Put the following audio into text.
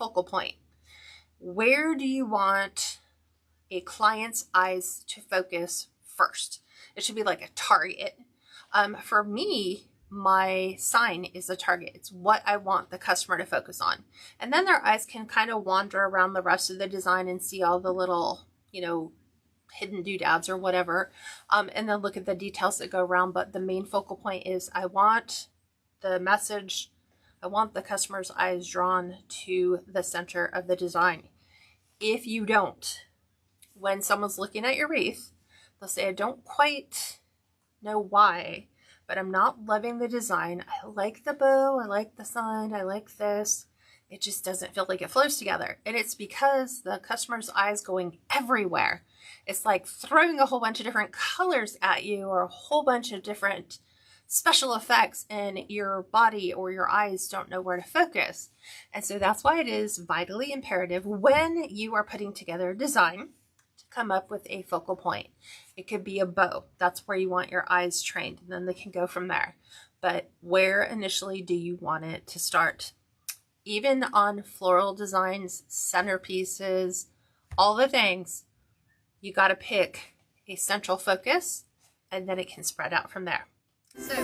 focal point. Where do you want a client's eyes to focus first? It should be like a target. For me, my sign is a target. It's what I want the customer to focus on. And then their eyes can kind of wander around the rest of the design and see all the little, hidden doodads or whatever, and then look at the details that go around. But the main focal point is I want the message, I want the customer's eyes drawn to the center of the design. If you don't, when someone's looking at your wreath, they'll say, I don't quite know why, but I'm not loving the design. I like the bow, I like the sign, I like this. It just doesn't feel like it flows together. And it's because the customer's eyes going everywhere. It's like throwing a whole bunch of different colors at you or a whole bunch of different special effects, and your body or your eyes don't know where to focus. And so that's why it is vitally imperative when you are putting together a design to come up with a focal point. It could be a bow. That's where you want your eyes trained, and then they can go from there. But where initially do you want it to start? Even on floral designs, centerpieces, all the things, you got to pick a central focus, and then it can spread out from there. So